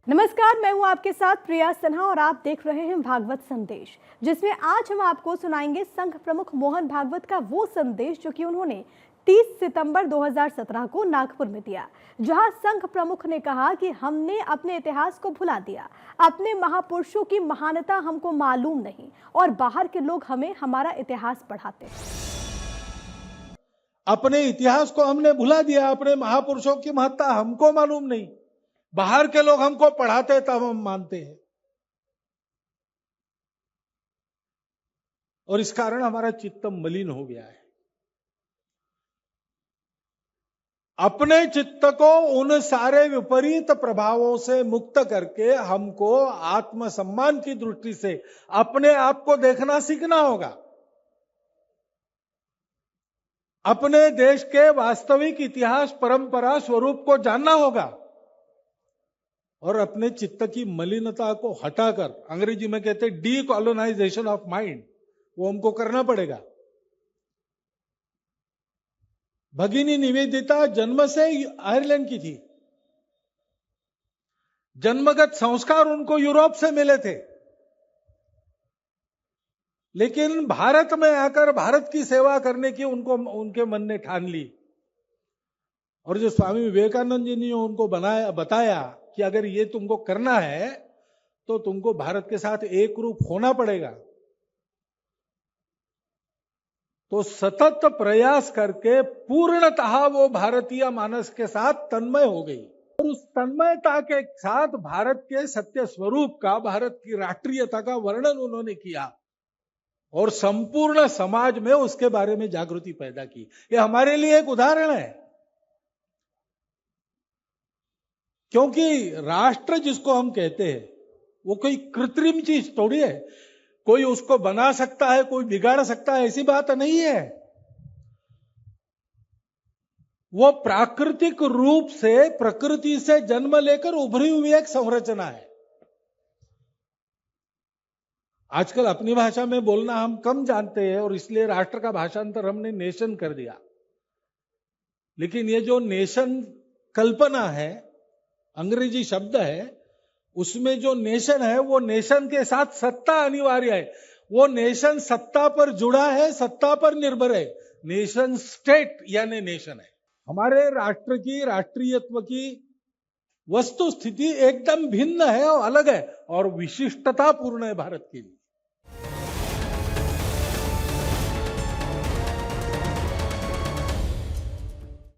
नमस्कार, मैं हूं आपके साथ प्रिया सिन्हा और आप देख रहे हैं भागवत संदेश, जिसमें आज हम आपको सुनाएंगे संघ प्रमुख मोहन भागवत का वो संदेश जो कि उन्होंने 30 सितंबर 2017 को नागपुर में दिया, जहां संघ प्रमुख ने कहा कि हमने अपने इतिहास को भुला दिया, अपने महापुरुषों की महानता हमको मालूम नहीं और बाहर के लोग हमें हमारा इतिहास पढ़ाते हैं। अपने इतिहास को हमने भुला दिया, अपने महापुरुषों की महत्ता हमको मालूम नहीं, बाहर के लोग हमको पढ़ाते तब हम मानते हैं। और इस कारण हमारा चित्त मलिन हो गया है। अपने चित्त को उन सारे विपरीत प्रभावों से मुक्त करके हमको आत्मसम्मान की दृष्टि से अपने आप को देखना सीखना होगा। अपने देश के वास्तविक इतिहास, परंपरा, स्वरूप को जानना होगा और अपने चित्त की मलिनता को हटाकर, अंग्रेजी में कहते हैं डीकॉलोनाइजेशन ऑफ माइंड, वो हमको करना पड़ेगा। भगिनी निवेदिता जन्म से आयरलैंड की थी, जन्मगत संस्कार उनको यूरोप से मिले थे, लेकिन भारत में आकर भारत की सेवा करने की उनके मन ने ठान ली। और जो स्वामी विवेकानंद जी ने उनको बताया कि अगर ये तुमको करना है तो तुमको भारत के साथ एक रूप होना पड़ेगा, तो सतत प्रयास करके पूर्णतः वो भारतीय मानस के साथ तन्मय हो गई और उस तन्मयता के साथ भारत के सत्य स्वरूप का, भारत की राष्ट्रीयता का वर्णन उन्होंने किया और संपूर्ण समाज में उसके बारे में जागृति पैदा की। ये हमारे लिए एक उदाहरण है, क्योंकि राष्ट्र जिसको हम कहते हैं वो कोई कृत्रिम चीज थोड़ी है, कोई उसको बना सकता है, कोई बिगाड़ सकता है, ऐसी बात नहीं है। वो प्राकृतिक रूप से प्रकृति से जन्म लेकर उभरी हुई एक संरचना है। आजकल अपनी भाषा में बोलना हम कम जानते हैं और इसलिए राष्ट्र का भाषांतर हमने नेशन कर दिया, लेकिन ये जो नेशन कल्पना है, अंग्रेजी शब्द है, उसमें जो नेशन है वो नेशन के साथ सत्ता अनिवार्य है। वो नेशन सत्ता पर जुड़ा है, सत्ता पर निर्भर है। नेशन स्टेट यानी नेशन है। हमारे राष्ट्र की, राष्ट्रीयत्व की वस्तु स्थिति एकदम भिन्न है और अलग है और विशिष्टता पूर्ण है भारत की।